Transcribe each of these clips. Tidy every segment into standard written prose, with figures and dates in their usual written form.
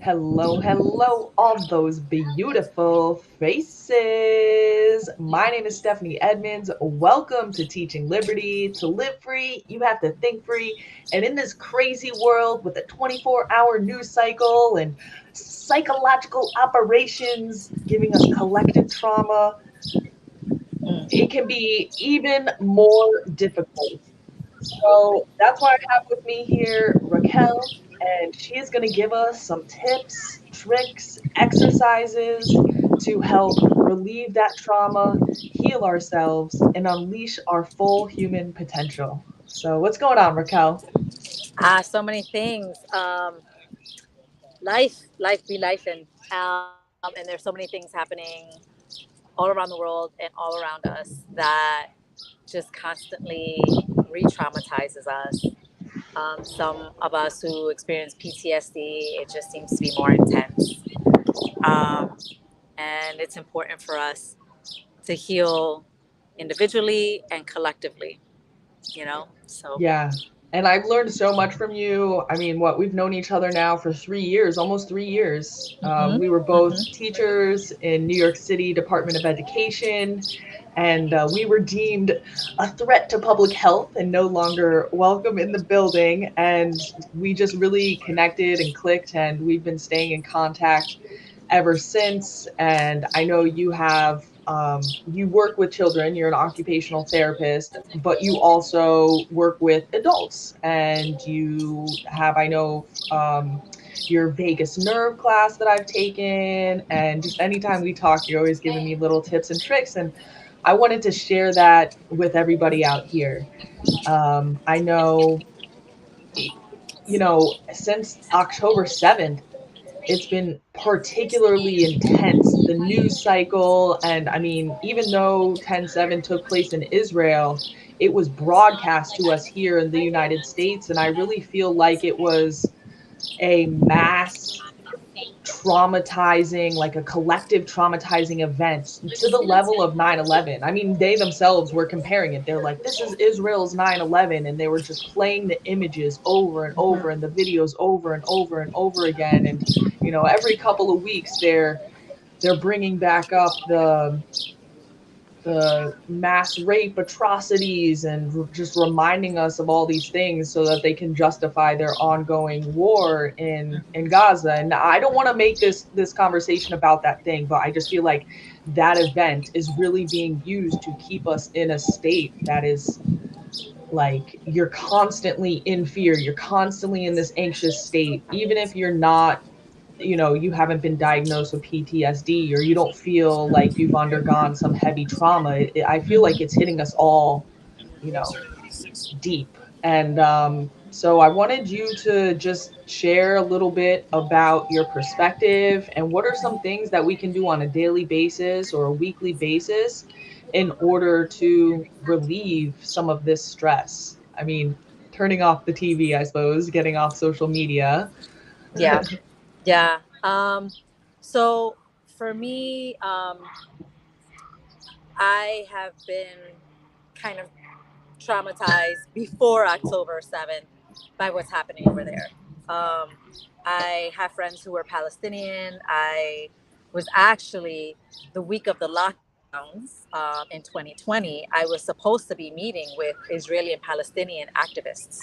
Hello, hello, all those beautiful faces. My name is Stephanie Edmonds. Welcome to Teaching Liberty. To live free, you have to think free. And in this crazy world with a 24-hour news cycle and psychological operations giving us collective trauma, it can be even more difficult. So that's why I have with me here Raquel, and she is going to give us some tips, tricks, exercises to help relieve that trauma, heal ourselves, and unleash our full human potential. So, what's going on, Raquel? So many things. Life be life, and there's so many things happening all around the world and all around us that just constantly re-traumatizes us. Some of us who experience PTSD, it just seems to be more intense, um, and it's important for us to heal individually and collectively. So. Yeah. And I've learned so much from you. I mean, we've known each other now for 3 years, almost 3 years. We were both teachers in New York City Department of Education, and we were deemed a threat to public health and no longer welcome in the building. And we just really connected and clicked, and we've been staying in contact ever since. And I know you work with children, you're an occupational therapist, but you also work with adults. And you have, I know, your vagus nerve class that I've taken. And just anytime we talk, you're always giving me little tips and tricks. And I wanted to share that with everybody out here. I know, since October 7th, it's been particularly intense. The news cycle, and I mean, even though 10/7 took place in Israel, it was broadcast to us here in the United States. And I really feel like it was a mass traumatizing, like a collective traumatizing event to the level of 9/11. I mean, they themselves were comparing it. They're like, this is Israel's 9/11. And they were just playing the images over and over and the videos over and over and over again. And, every couple of weeks they're bringing back up the mass rape atrocities and just reminding us of all these things so that they can justify their ongoing war in Gaza. And I don't want to make this conversation about that thing, but I just feel like that event is really being used to keep us in a state that is like you're constantly in fear, you're constantly in this anxious state, even if you're not, you haven't been diagnosed with PTSD, or you don't feel like you've undergone some heavy trauma. I feel like it's hitting us all, you know, deep. And so I wanted you to just share a little bit about your perspective and what are some things that we can do on a daily basis or a weekly basis in order to relieve some of this stress. I mean, turning off the TV, I suppose, getting off social media. Yeah, yeah. So for me, I have been kind of traumatized before October 7th by what's happening over there. Um, I have friends who were Palestinian. I was actually, the week of the lockdowns in 2020, I was supposed to be meeting with Israeli and Palestinian activists.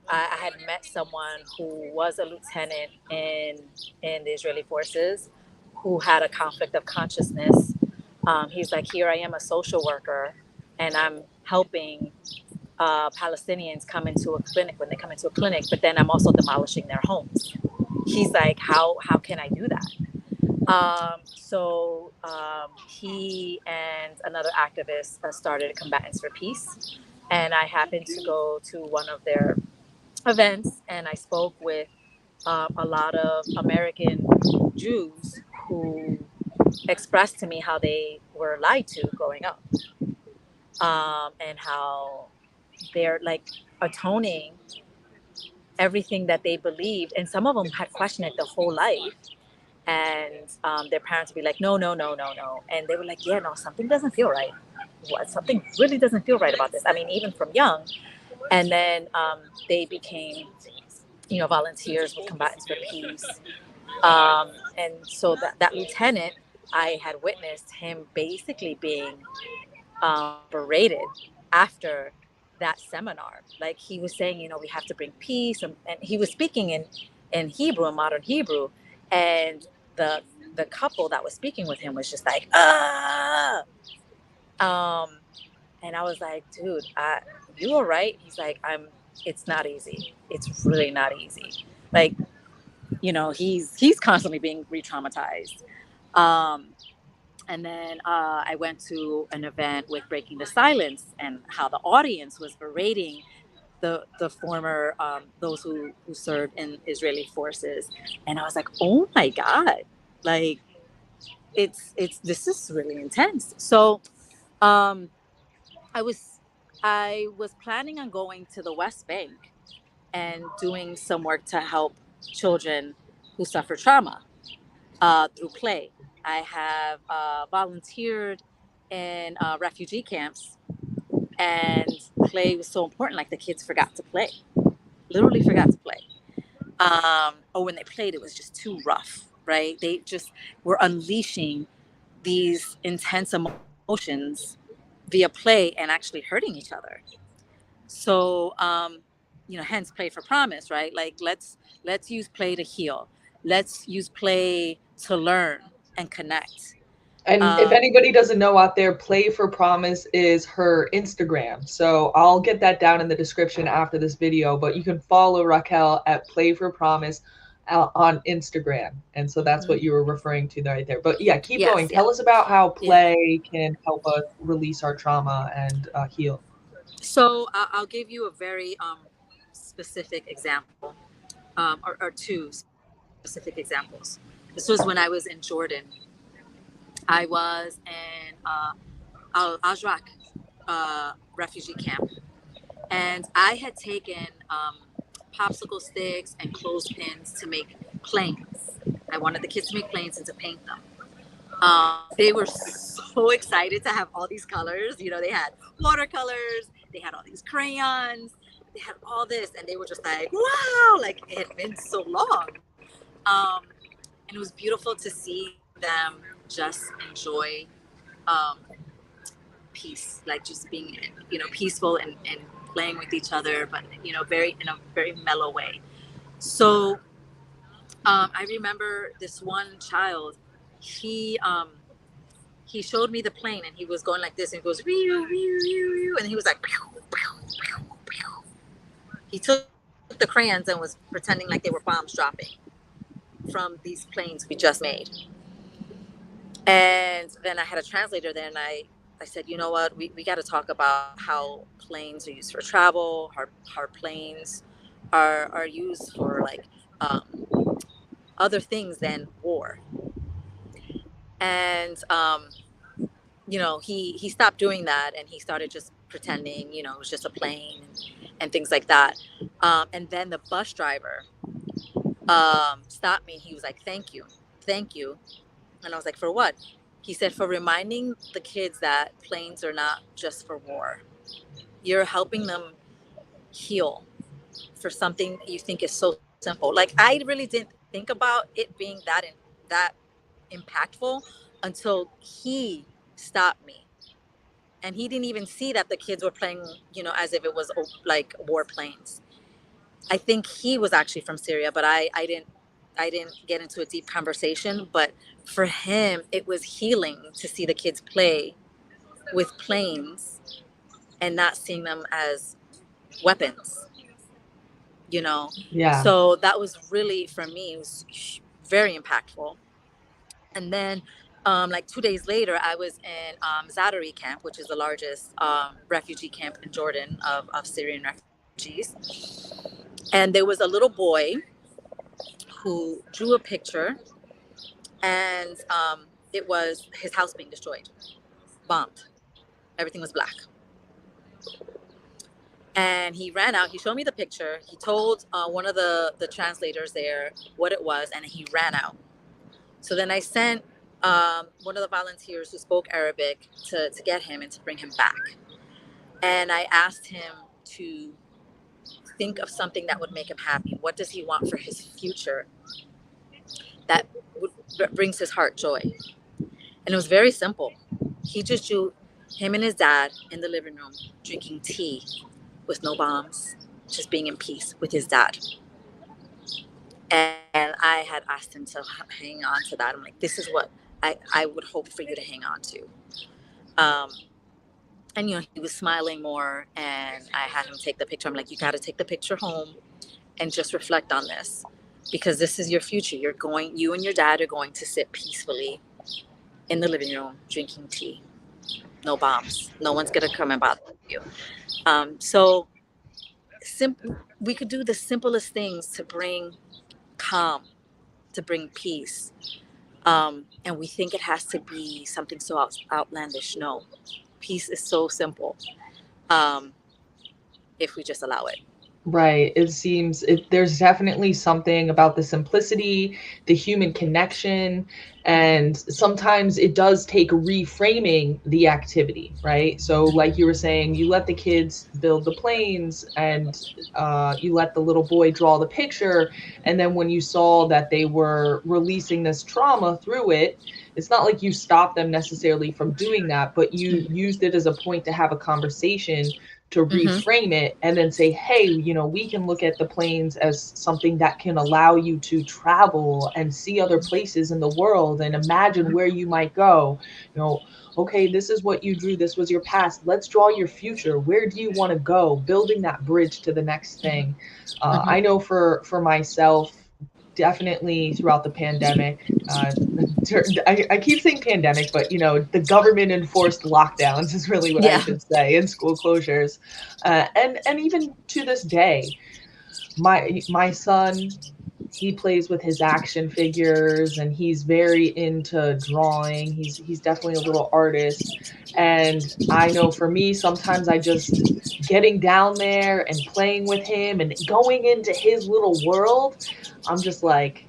I had met someone who was a lieutenant in the Israeli forces who had a conflict of consciousness. He's like, here I am, a social worker, and I'm helping Palestinians come into a clinic when they come into a clinic, but then I'm also demolishing their homes. He's like, how can I do that? So he and another activist started Combatants for Peace, and I happened to go to one of their events, and I spoke with a lot of American Jews who expressed to me how they were lied to growing up, and how they're like atoning everything that they believed, and some of them had questioned it their whole life. And their parents would be like, no, no, no, no, no, and they were like, yeah, no, something doesn't feel right. What? Something really doesn't feel right about this. I mean, even from young. And then they became volunteers with Combatants for Peace. And so that lieutenant, I had witnessed him basically being berated after that seminar. Like he was saying, we have to bring peace, and he was speaking in Hebrew, in modern Hebrew, and the couple that was speaking with him was just like, um, and I was like, dude, you all right? He's like, It's not easy. It's really not easy. Like, he's constantly being re-traumatized. Um, and then I went to an event with Breaking the Silence, and how the audience was berating the former those who served in Israeli forces, and I was like, oh my god, like it's this is really intense. So um, I was I was planning on going to the West Bank and doing some work to help children who suffer trauma through play. I have volunteered in refugee camps, and play was so important. Like the kids forgot to play, literally forgot to play. Or when they played, it was just too rough, right? They just were unleashing these intense emotions via play and actually hurting each other. So, hence play for promise, right? Like let's use play to heal. Let's use play to learn and connect. And if Um, anybody doesn't know out there, Play for Promise is her Instagram. So I'll get that down in the description after this video, but you can follow Raquel at Play for Promise on Instagram. And so that's what mhm. you were referring to right there. But yeah, keep going. Yes, yeah, Tell us about how yeah. play can help us release our trauma and heal. So I'll give you a very specific example, or two specific examples. This was when I was in Jordan. I was in Al Azraq refugee camp, and I had taken popsicle sticks and clothespins to make planes. I wanted the kids to make planes and to paint them. They were so excited to have all these colors. They had watercolors, they had all these crayons, they had all this, and they were just like, wow, like it had been so long. Um, and it was beautiful to see them just enjoy um, peace, like just being, peaceful and playing with each other, but, very, in a very mellow way. So I remember this one child, he, he showed me the plane, and he was going like this, and he goes, whew, whew, whew, and he was like, pew, pew, pew, pew. He took the crayons and was pretending like they were bombs dropping from these planes we just made. And then I had a translator there, and I said, you know what, we got to talk about how planes are used for travel, how planes are used for like other things than war. And he stopped doing that, and he started just pretending, it was just a plane, and things like that. And then the bus driver stopped me. He was like, thank you. And I was like, for what? He said, for reminding the kids that planes are not just for war. You're helping them heal for something you think is so simple. Like I really didn't think about it being that impactful until he stopped me, and he didn't even see that the kids were playing, as if it was like warplanes. I think he was actually from Syria, but I didn't get into a deep conversation. But for him, it was healing to see the kids play with planes and not seeing them as weapons. You know, Yeah. so that was really, for me, it was very impactful. And then like 2 days later, I was in Zaatari camp, which is the largest refugee camp in Jordan of Syrian refugees. And there was a little boy who drew a picture, and it was his house being destroyed, bombed. Everything was black. And he ran out. He showed me the picture. He told one of the translators there what it was, and he ran out. So then I sent one of the volunteers who spoke Arabic to get him and to bring him back. And I asked him to think of something that would make him happy. What does he want for his future that brings his heart joy? And it was very simple. He just drew him and his dad in the living room drinking tea with no bombs, just being in peace with his dad. And I had asked him to hang on to that. I'm like, this is what I would hope for you to hang on to. Um, and, you know, he was smiling more, and I had him take the picture. I'm like, you got to take the picture home and just reflect on this, because this is your future. You and your dad are going to sit peacefully in the living room drinking tea. No bombs. No one's going to come and bother you. So we could do the simplest things to bring calm, to bring peace. And we think it has to be something so outlandish. No, peace is so simple, um, if we just allow it. Right. It seems there's definitely something about the simplicity, the human connection, and sometimes it does take reframing the activity, right? So, like you were saying, you let the kids build the planes, and you let the little boy draw the picture. And then when you saw that they were releasing this trauma through it, it's not like you stopped them necessarily from doing that, but you used it as a point to have a conversation, to Mm-hmm. reframe it, and then say, hey, we can look at the planes as something that can allow you to travel and see other places in the world and imagine where you might go. Okay, this is what you drew, this was your past, let's draw your future, where do you want to go, building that bridge to the next thing. I know for myself, definitely throughout the pandemic, I keep saying pandemic, but the government enforced lockdowns is really what I Yeah. should say, and school closures, and even to this day, my son, he plays with his action figures, and he's very into drawing. He's definitely a little artist, and I know for me, sometimes I just getting down there and playing with him and going into his little world, I'm just like,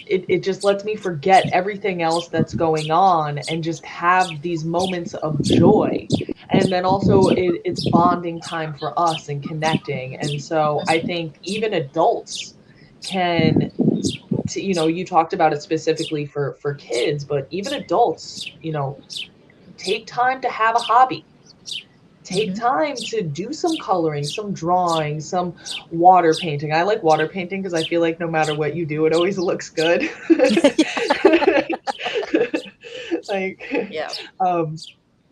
it just lets me forget everything else that's going on and just have these moments of joy. And then also it's bonding time for us and connecting. And so I think even adults can, you talked about it specifically for kids, but even adults, take time to have a hobby. Take Mm-hmm. time to do some coloring, some drawing, some water painting. I like water painting because I feel like no matter what you do, it always looks good. Like, Yeah. um,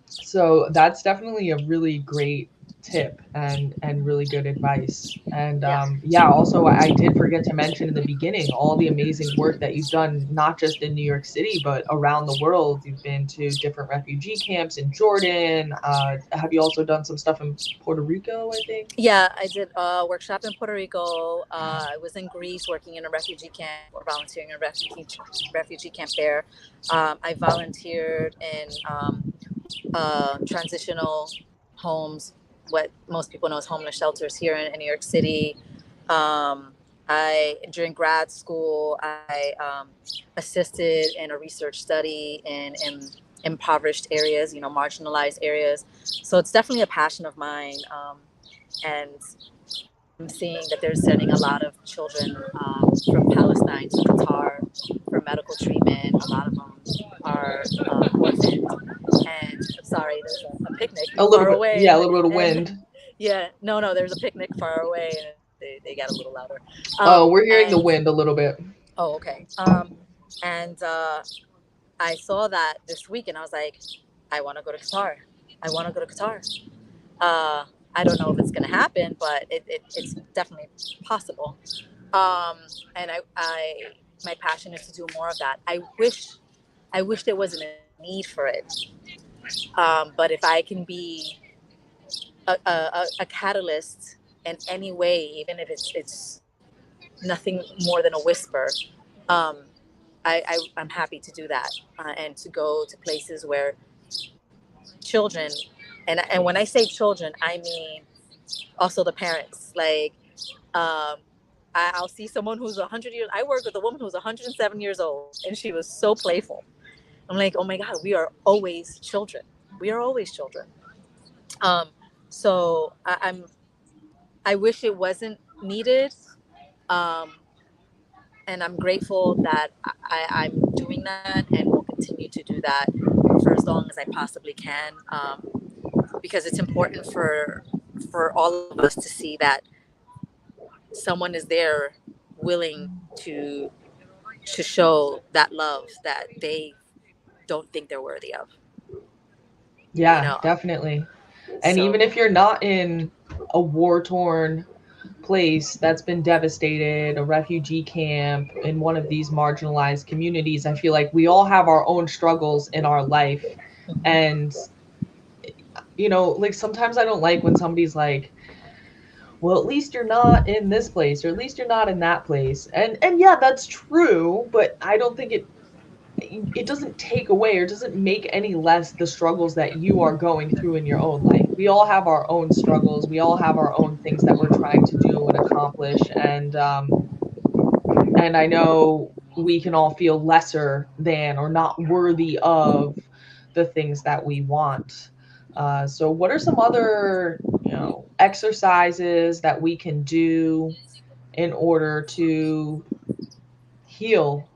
so that's definitely a really great tip and really good advice. And Yeah. yeah, also I did forget to mention in the beginning all the amazing work that you've done, not just in New York City, but around the world. You've been to different refugee camps in Jordan. Have you also done some stuff in Puerto Rico, I think? Yeah, I did a workshop in Puerto Rico. I was in Greece working in a refugee camp, or volunteering in a refugee camp there. I volunteered in transitional homes, what most people know as homeless shelters here in New York City. I During grad school, I assisted in a research study in impoverished areas, marginalized areas. So it's definitely a passion of mine. And I'm seeing that they're sending a lot of children from Palestine to Qatar for medical treatment. A lot of them are orphaned. And I'm sorry, there's a picnic A little far bit, yeah, a away, little bit of and wind. yeah, no, there's a picnic far away, and they got a little louder. Oh, we're hearing the And wind a little bit. oh, okay. And I saw that this week, and I was like, I want to go to Qatar. I want to go to Qatar. Uh, I don't know if it's going to happen, but it's definitely possible. Um, and my passion is to do more of that. I wish there wasn't a need for it. But if I can be a catalyst in any way, even if it's nothing more than a whisper, um, I'm happy to do that, and to go to places where children, and when I say children, I mean also the parents. Like, um, I'll see someone who's 100 years. I worked with a woman who was 107 years old, and she was so playful. I'm like, oh my god, we are always children. We are always children. Um, so I'm I wish it wasn't needed. Um, and I'm grateful that I'm doing that and will continue to do that for as long as I possibly can, because it's important for all of us to see that someone is there willing to show that love that they don't think they're worthy of. You Yeah, know, definitely. And so even if you're not in a war torn place that's been devastated, a refugee camp, in one of these marginalized communities, I feel like we all have our own struggles in our life. And, like sometimes I don't like when somebody's like, well, at least you're not in this place, or at least you're not in that place. And yeah, that's true, but I don't think it doesn't take away or doesn't make any less the struggles that you are going through in your own life. We all have our own struggles. We all have our own things that we're trying to do and accomplish. And I know we can all feel lesser than or not worthy of the things that we want. So what are some other, exercises that we can do in order to heal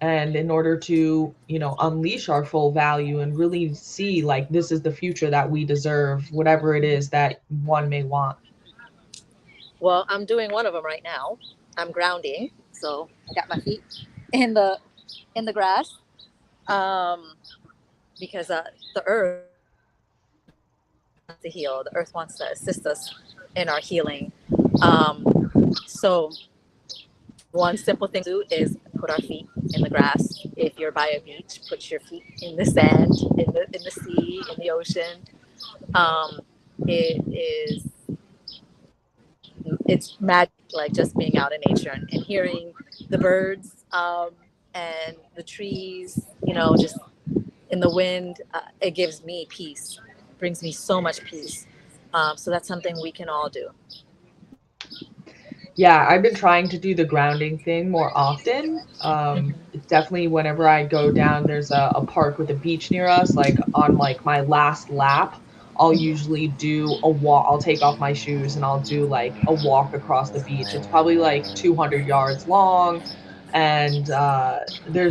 and in order to unleash our full value and really see like this is the future that we deserve, whatever it is that one may want? well, I'm doing one of them right now. I'm grounding, so I got my feet in the grass, um, because the earth wants to heal. The earth wants to assist us in our healing. So one simple thing to do is put our feet in the grass. If you're by a beach, put your feet in the sand, in the sea, in the ocean. Um, it is it's magic, like just being out in nature and hearing the birds, and the trees. Just in the wind. It gives me peace. It brings me so much peace. So that's something we can all do. Yeah, I've been trying to do the grounding thing more often. Definitely whenever I go down, there's a park with a beach near us. Like on like my last lap, I'll usually do a walk. I'll take off my shoes and I'll do like a walk across the beach. It's probably like 200 yards long. And there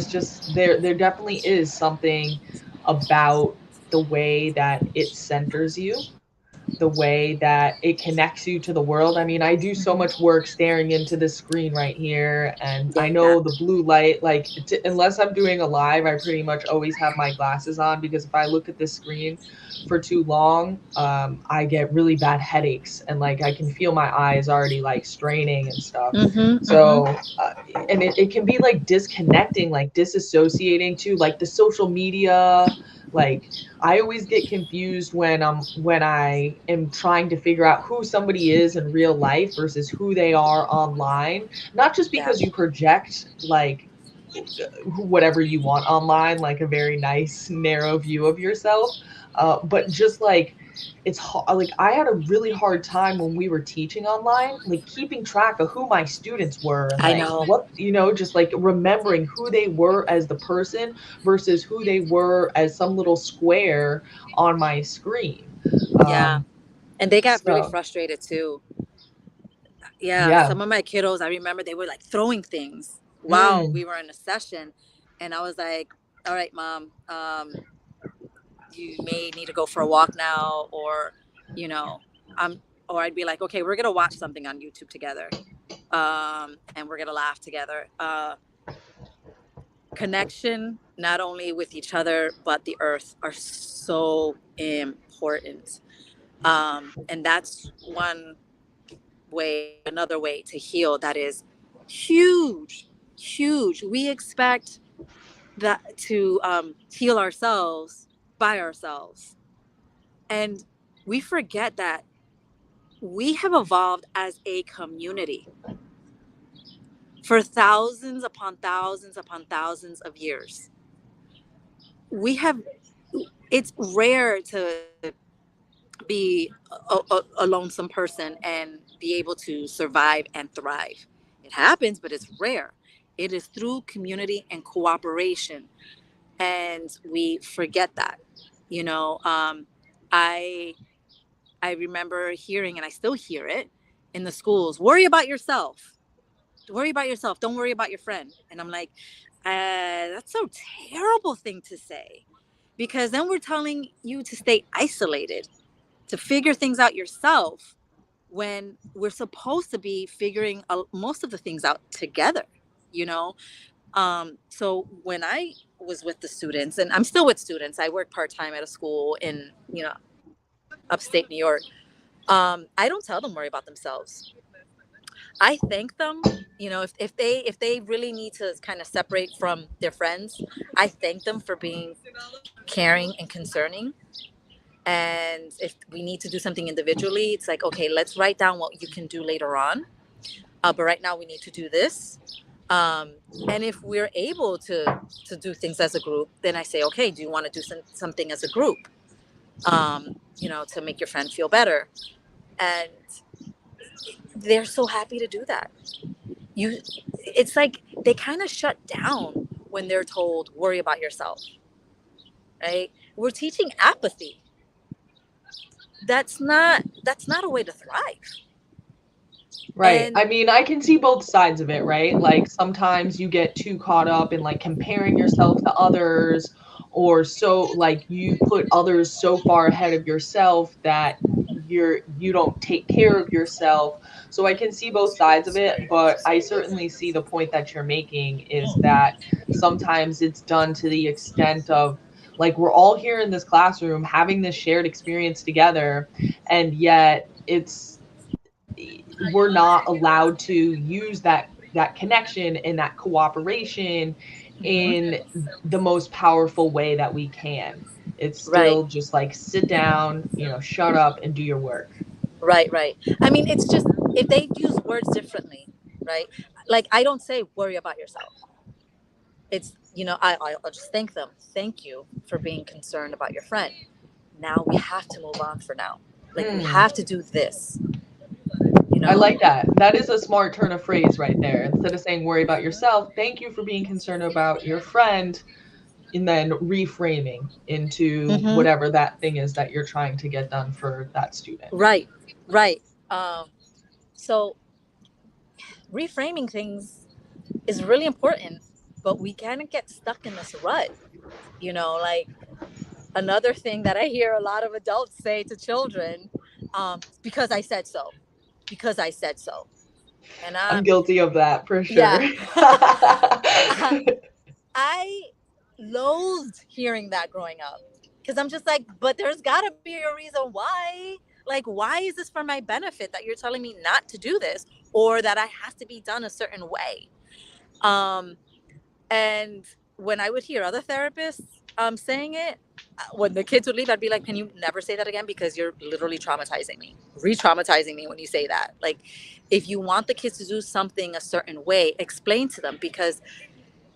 definitely is something about the way that it centers you, the way that it connects you to the world. I mean, I do so much work staring into this screen right here, and I Yeah. know the blue light, like, unless I'm doing a live, I pretty much always have my glasses on because if I look at this screen for too long, I get really bad headaches and like I can feel my eyes already like straining and stuff. Mm-hmm. Mm-hmm. So, and it can be like disconnecting, like disassociating too, like the social media, like I always get confused when I am trying to figure out who somebody is in real life versus who they are online. Not just Yeah. because you project like whatever you want online, like a very nice narrow view of yourself, but just like like I had a really hard time when we were teaching online, like keeping track of who my students were and I like know. what, just like remembering who they were as the person versus who they were as some little square on my screen. Yeah. Um, And they got really so frustrated too. Yeah. yeah. Some of my kiddos, I remember they were like throwing things while Mm, we were in a session. And I was like, all right, mom, you may need to go for a walk now, or, you know, I'm, or I'd be like, okay, we're going to watch something on YouTube together. And we're going to laugh together. Connection, not only with each other, but the earth, are so important. And that's one way, another way to heal that is huge, huge. We expect that to heal ourselves by ourselves. And we forget that we have evolved as a community for thousands upon thousands upon thousands of years. We have, it's rare to be a lonesome person and be able to survive and thrive. It happens, but it's rare. It is through community and cooperation. And we forget that. You know, I I remember hearing, and I still hear it, in the schools, worry about yourself. Worry about yourself. Don't worry about your friend. And I'm like, that's a terrible thing to say, because then we're telling you to stay isolated, to figure things out yourself, when we're supposed to be figuring most of the things out together, you know? So when I was with the students, and I'm still with students, I work part-time at a school in, upstate New York. I don't tell them worry about themselves. I thank them. If they really need to kind of separate from their friends, I thank them for being caring and concerning. And if we need to do something individually, it's like, okay, let's write down what you can do later on. But right now we need to do this. Um, and if we're able to do things as a group, then I say, okay, do you want to do something as a group? To make your friend feel better. And they're so happy to do that. It's like they kind of shut down when they're told worry about yourself, right? We're teaching apathy. That's not a way to thrive. Right. And I mean, I can see both sides of it, right? Like sometimes you get too caught up in like comparing yourself to others, or so like you put others so far ahead of yourself that you don't take care of yourself. So I can see both sides of it, but I certainly see the point that you're making is that sometimes it's done to the extent of like we're all here in this classroom having this shared experience together, and yet we're not allowed to use that connection and that cooperation in the most powerful way that we can. It's right, still just like sit down, shut up and do your work. right. I mean, it's just if they use words differently, right? Like I don't say worry about yourself. It's I'll just thank them. Thank you for being concerned about your friend. Now we have to move on for now. Like we Hmm. have to do this. You I know. like that. That is a smart turn of phrase right there. Instead of saying worry about yourself, thank you for being concerned about your friend, and then reframing into Mm-hmm. whatever that thing is that you're trying to get done for that student. Right. Right. So reframing things is really important, but we kind of get stuck in this rut. Like another thing that I hear a lot of adults say to children, because I said so, because I said so. And I'm guilty of that for yeah, sure. I loathed hearing that growing up, because I'm just like, but there's got to be a reason why. Like, why is this for my benefit that you're telling me not to do this, or that I have to be done a certain way? Um, And when I would hear other therapists saying it, when the kids would leave, I'd be like, "Can you never say that again? Because you're literally traumatizing me, re-traumatizing me when you say that." Like, if you want the kids to do something a certain way, explain to them, because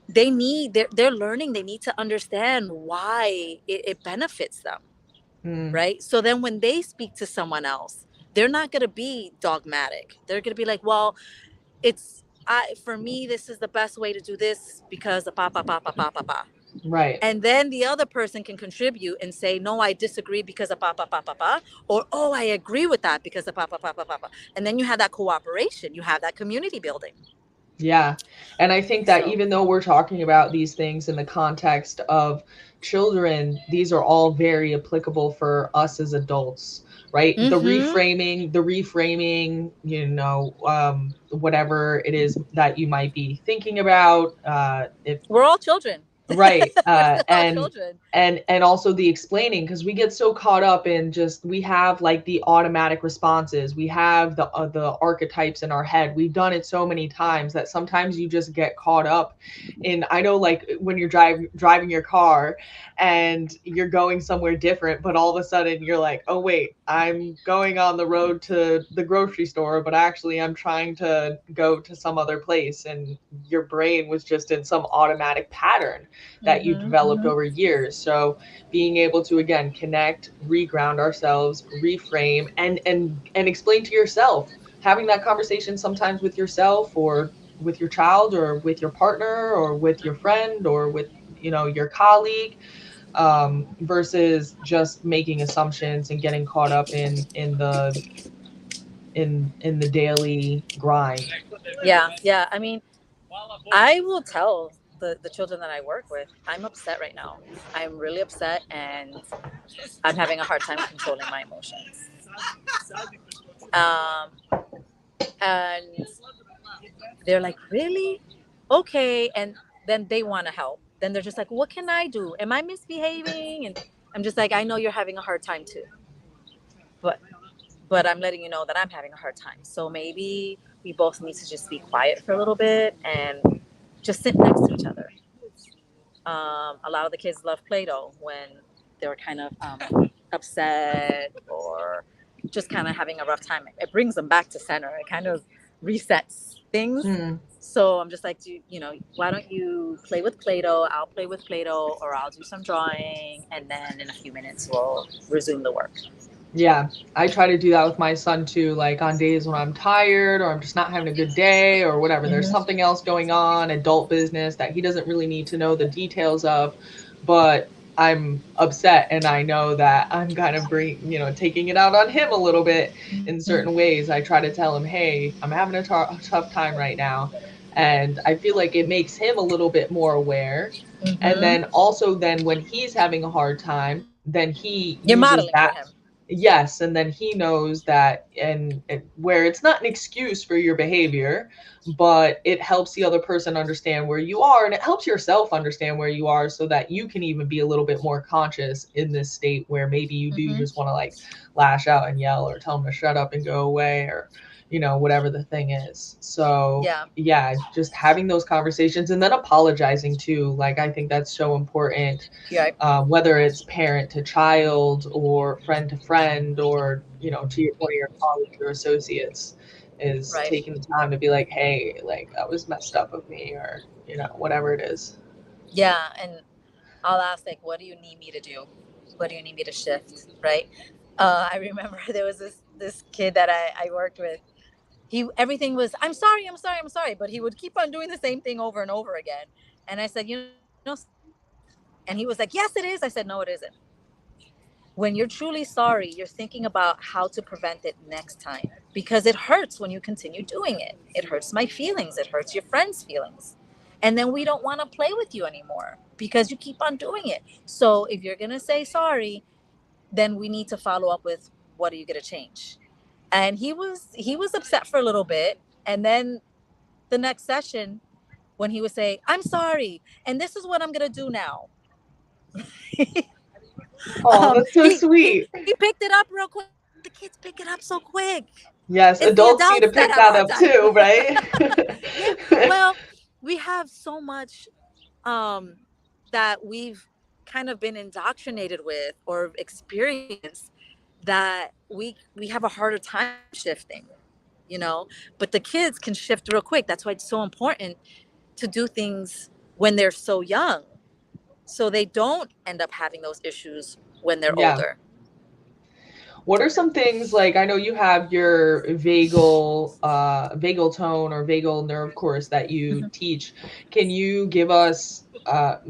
they're learning. They need to understand why it benefits them, Mm, right? So then when they speak to someone else, they're not going to be dogmatic. They're going to be like, "Well, for me, this is the best way to do this because of pa pa pa pa pa pa pa." right. And then the other person can contribute and say, "No, I disagree because of pa pa pa pa pa," or "Oh, I agree with that because of pa pa pa pa pa pa." And then you have that cooperation, you have that community building. Yeah. And I think that So, even though we're talking about these things in the context of children, these are all very applicable for us as adults, right? mm-hmm. The reframing, whatever it is that you might be thinking about, if We're all children. right. We're all And children. also the explaining, because we get so caught up in just we have like the automatic responses, we have the archetypes in our head, we've done it so many times that sometimes you just get caught up in, I know, like when you're driving your car and you're going somewhere different, but all of a sudden you're like, oh wait, I'm going on the road to the grocery store, but actually I'm trying to go to some other place, and your brain was just in some automatic pattern that you Mm-hmm, developed mm-hmm. over years. So being able to again connect, reground ourselves, reframe, and explain to yourself, having that conversation sometimes with yourself or with your child or with your partner or with your friend or with your colleague, versus just making assumptions and getting caught up in the daily grind. Yeah. I mean, I will tell the children that I work with, I'm upset right now. I'm really upset, and I'm having a hard time controlling my emotions. Um, and they're like, really? Okay. And then they want to help. Then they're just like, what can I do? Am I misbehaving? And I'm just like, I know you're having a hard time too. But but I'm letting you know that I'm having a hard time. So maybe we both need to just be quiet for a little bit and just sit next to each other. A lot of the kids love Play-Doh when they were kind of upset or just kind of having a rough time. It brings them back to center. It kind of resets things. Hmm. So I'm just like, why don't you play with Play-Doh? I'll play with Play-Doh, or I'll do some drawing, and then in a few minutes we'll resume the work. Yeah, I try to do that with my son too, like on days when I'm tired or I'm just not having a good day or whatever. There's Mm-hmm. something else going on, adult business that he doesn't really need to know the details of, but I'm upset and I know that I'm kind of taking it out on him a little bit in certain ways. I try to tell him, "Hey, I'm having a tough time right now." And I feel like it makes him a little bit more aware. And Mm-hmm. then also then when he's having a hard time, then he You're uses modeling for that. him. Yes, and then he knows that, and where it's not an excuse for your behavior, but it helps the other person understand where you are, and it helps yourself understand where you are so that you can even be a little bit more conscious in this state where maybe you do Mm-hmm. just want to like lash out and yell or tell them to shut up and go away or whatever the thing is. So Yeah. yeah, just having those conversations and then apologizing too. Like I think that's so important, Yeah. whether it's parent to child or friend to friend or to one of your colleagues or associates, is Right. taking the time to be like, hey, like that was messed up of me, or whatever it is. Yeah. And I'll ask, like, what do you need me to do? What do you need me to shift? Right. I remember there was this kid that I worked with. He everything was, I'm sorry, I'm sorry, I'm sorry, but he would keep on doing the same thing over and over again. And I said, sorry is not enough. And he was like, yes, it is. I said, no, it isn't. When you're truly sorry, you're thinking about how to prevent it next time, because it hurts when you continue doing it. It hurts my feelings, it hurts your friends' feelings. And then we don't want to play with you anymore because you keep on doing it. So if you're going to say sorry, then we need to follow up with, what are you going to change? And he was upset for a little bit, and then the next session, when he would say, I'm sorry, and this is what I'm going to do now. Oh, that's so He sweet. picked it up real quick. The kids pick it up so quick. Yes, It's the adults need to adults that pick have a that hard up time. too, right? Yeah. Well, we have so much um, that we've kind of been indoctrinated with or experienced, that we have a harder time shifting, but the kids can shift real quick. That's why it's so important to do things when they're so young, so they don't end up having those issues when they're Yeah. older. What are some things, like I know you have your vagal tone or vagal nerve course that you Mhm. teach. Can you give us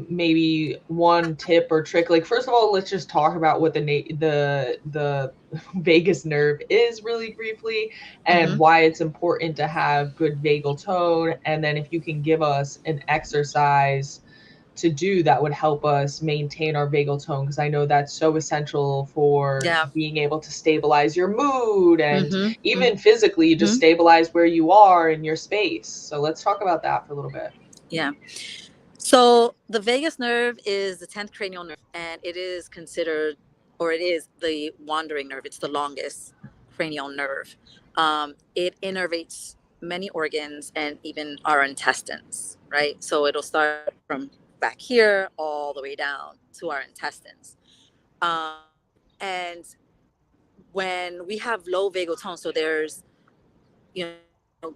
maybe one tip or trick? Like first of all, let's just talk about what the vagus nerve is really briefly and Mhm. why it's important to have good vagal tone. And then if you can give us an exercise to do that would help us maintain our vagal tone, because I know that's so essential for Yeah. being able to stabilize your mood and Mhm. even physically just Mhm. stabilize where you are in your space. So let's talk about that for a little bit. Yeah. So the vagus nerve is the 10th cranial nerve, and it is considered, or it is the wandering nerve. It's the longest cranial nerve. It innervates many organs and even our intestines, right? So it'll start from back here all the way down to our intestines. And when we have low vagal tone, so there's, you know,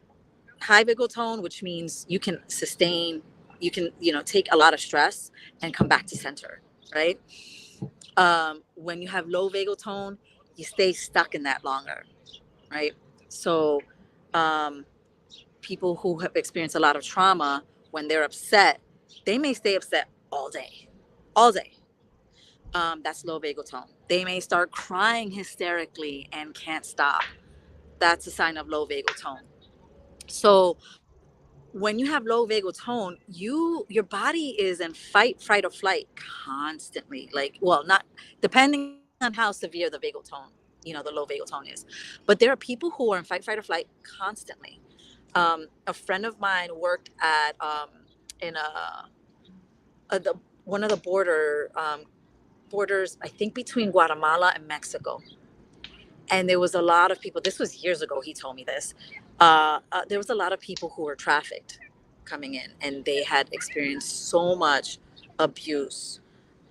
high vagal tone, which means you can sustain, you can, take a lot of stress and come back to center, right? When you have low vagal tone, you stay stuck in that longer, right? So, um, people who have experienced a lot of trauma, when they're upset, they may stay upset all day, all day. That's low vagal tone. They may start crying hysterically and can't stop. that's a sign of low vagal tone. So when you have low vagal tone, your body is in fight, fright, or flight constantly. Like, well, not depending on how severe the vagal tone, the low vagal tone is. But there are people who are in fight, fight, or flight constantly. A friend of mine worked at in the one of the borders, I think, between Guatemala and Mexico. And there was a lot of people. This was years ago. He told me this. There was a lot of people who were trafficked coming in, and they had experienced so much abuse,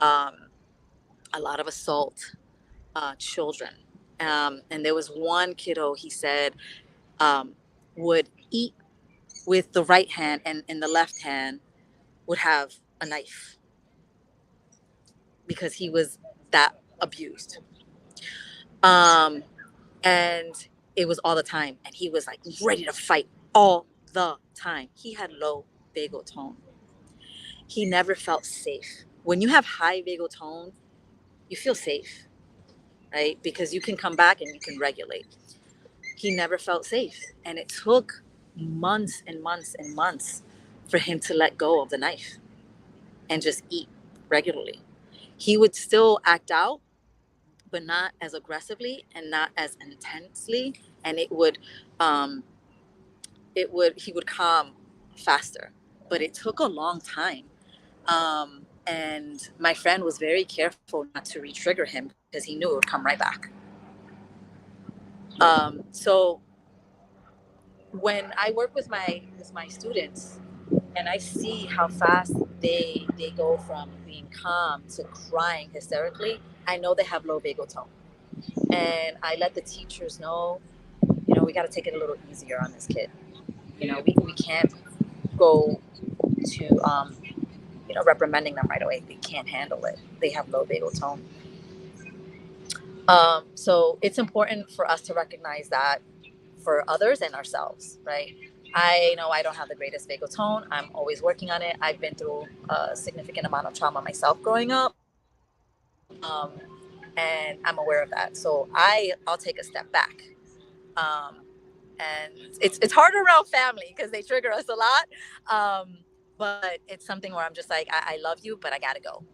um, a lot of assault, children. And there was one kiddo. He said um, would eat with the right hand, and in the left hand would have a knife because he was that abused. Um, and it was all the time, and he was like ready to fight all the time. He had low vagal tone. He never felt safe. When you have high vagal tone, you feel safe, right? Because you can come back and you can regulate. He never felt safe, and it took months and months and months for him to let go of the knife and just eat regularly. He would still act out, but not as aggressively and not as intensely, and um, he would calm faster. But it took a long time, and my friend was very careful not to re-trigger him because he knew it would come right back. So when I work with my students, and I see how fast they go from being calm to crying hysterically, I know they have low vagal tone. And I let the teachers know, we got to take it a little easier on this kid. We can't go to reprimanding them right away. They can't handle it. They have low vagal tone. So it's important for us to recognize that for others and ourselves, right? I know I don't have the greatest vagal tone. I'm always working on it. I've been through a significant amount of trauma myself growing up, and I'm aware of that. So I'll take a step back. Um, and it's harder around family because they trigger us a lot. But it's something where I'm just like, I love you, but I gotta go.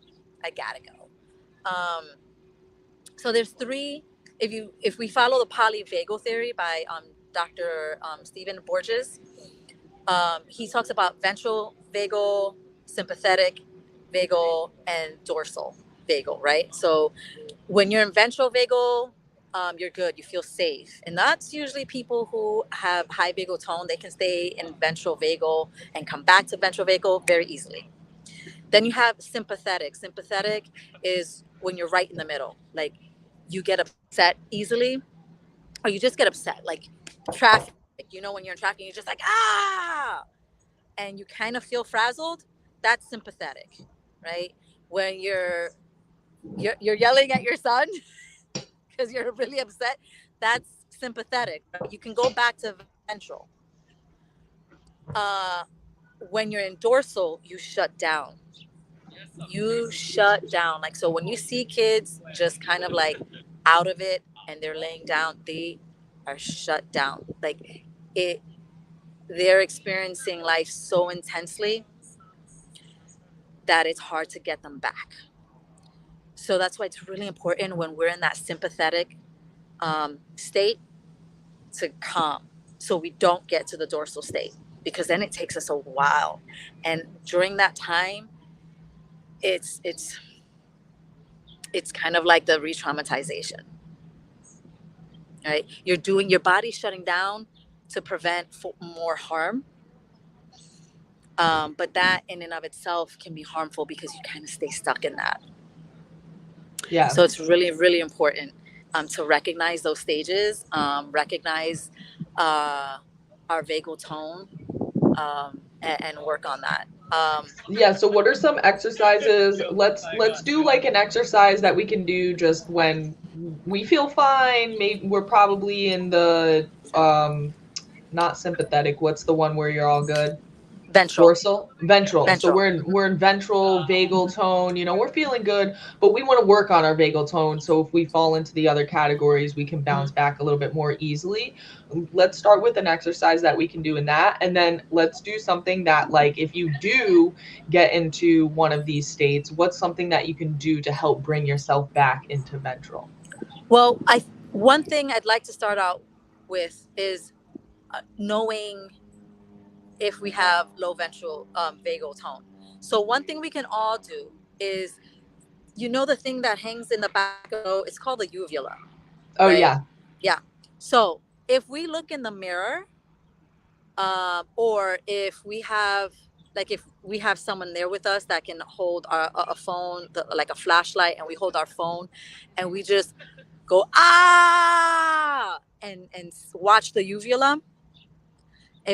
I gotta go. Um, so there's three. If we follow the polyvagal theory by Dr. Stephen Borges, he talks about ventral vagal, sympathetic vagal, and dorsal vagal. Right. So when you're in ventral vagal, you're good. You feel safe, and that's usually people who have high vagal tone. They can stay in ventral vagal and come back to ventral vagal very easily. Then you have sympathetic. Sympathetic is when you're right in the middle. Like, you get upset easily, or you just get upset. Like traffic. When you're in traffic, you're just like, ah, and you kind of feel frazzled. That's sympathetic, right? When you're yelling at your son because you're really upset, that's sympathetic. Right? You can go back to ventral. Uh, when you're in dorsal, you shut down. You shut down. Like, so when you see kids just kind of like out of it and they're laying down, they are shut down. Like, it, they're experiencing life so intensely that it's hard to get them back. So that's why it's really important when we're in that sympathetic state to calm, so we don't get to the dorsal state, because then it takes us a while, and during that time, it's it's it's kind of like the re-traumatization, right? Your body shutting down to prevent more harm, but that in and of itself can be harmful because you kind of stay stuck in that. Yeah. So it's really, really important to recognize those stages, recognize uh, our vagal tone, and work on that. Yeah, so what are some exercises? Let's do like an exercise that we can do just when we feel fine. Maybe we're probably in the not sympathetic. What's the one where you're all good? Ventral. Dorsal, ventral. So Ventral. we're in ventral, vagal tone. We're feeling good, but we want to work on our vagal tone. So if we fall into the other categories, we can bounce back a little bit more easily. Let's start with an exercise that we can do in that, and then let's do something that, like, if you do get into one of these states, what's something that you can do to help bring yourself back into ventral? Well, I one thing I'd like to start out with is knowing if we have low ventral vagal tone. So one thing we can all do is, the thing that hangs in the back of the nose, it's called the uvula, Oh right? yeah. Yeah. So if we look in the mirror, or if we have someone there with us that can hold a phone, like a flashlight, and we hold our phone, and we just go and watch the uvula.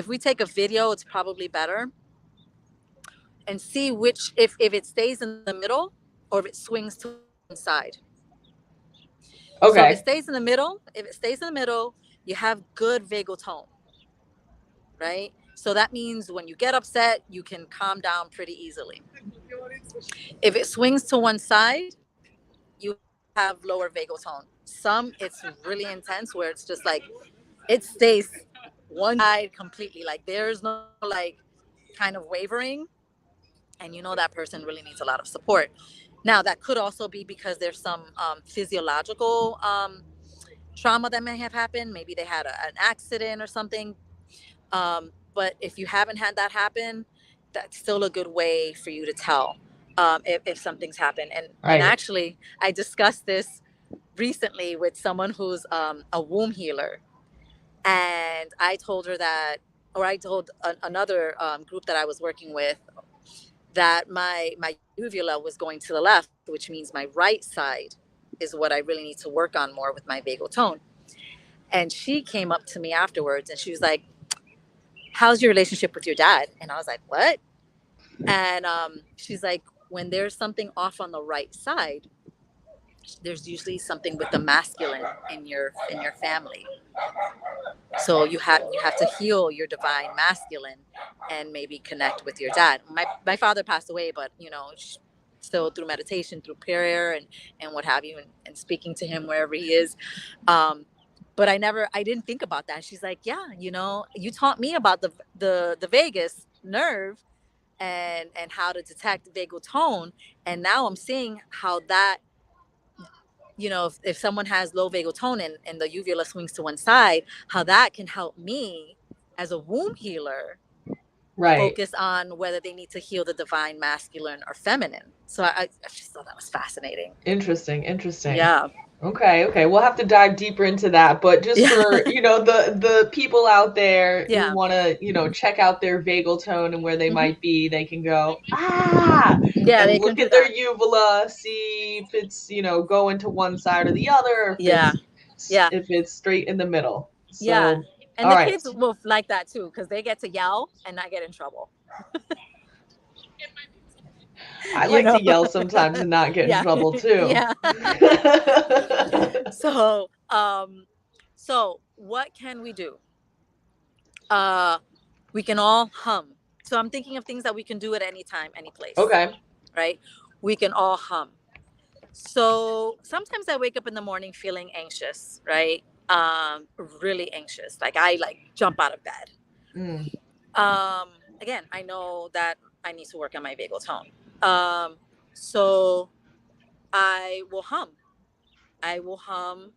If we take a video, it's probably better, and see which, if it stays in the middle or if it swings to one side. So Okay. if it stays in the middle, you have good vagal tone, right? So that means when you get upset, you can calm down pretty easily. If it swings to one side, you have lower vagal tone. Some, it's really intense, where it's just like it stays one side completely. Like there's no like kind of wavering, and that person really needs a lot of support. Now, that could also be because there's some physiological trauma that may have happened. Maybe they had an accident or something. But if you haven't had that happen, that's still a good way for you to tell if something's happened. And Right. actually, I discussed this recently with someone who's a womb healer, and I told her that, or I told another group that I was working with, that my uvula was going to the left, which means my right side is what I really need to work on more with my vagal tone. And she came up to me afterwards and she was like, "How's your relationship with your dad?" And I was like, "What?" And she's like, "When there's something off on the right side, there's usually something with the masculine in your family. So you have to heal your divine masculine and maybe connect with your dad." My father passed away, but still through meditation, through prayer, and what have you, and speaking to him wherever he is. But I didn't think about that. She's like, "Yeah, you taught me about the vagus nerve and how to detect vagal tone, and now I'm seeing how that, if someone has low vagal tone and the uvula swings to one side, how that can help me as a womb healer Right. focus on whether they need to heal the divine masculine or feminine." So I just thought that was fascinating. Interesting. Interesting. Yeah. Okay, okay. We'll have to dive deeper into that. But just Yeah. for, the people out there who Yeah. want to, check out their vagal tone and where they Hmm. might be, they can go, ah, Yeah, and they can look do at their that. uvula, see if it's, going to one side or the other, Yeah. Yeah. if it's straight in the middle. Yeah. So, And all the right. kids will like that too, because they get to yell and not get in trouble. I You like to know? yell sometimes and not get in Yeah. trouble too. Yeah. So, what can we do? Uh, we can all hum. So I'm thinking of things that we can do at any time, any place, Okay. right? We can all hum. So sometimes I wake up in the morning feeling anxious, right? Really anxious. Like I jump out of bed. Mm. Again, I know that I need to work on my vagal tone. So I will hum. I will hum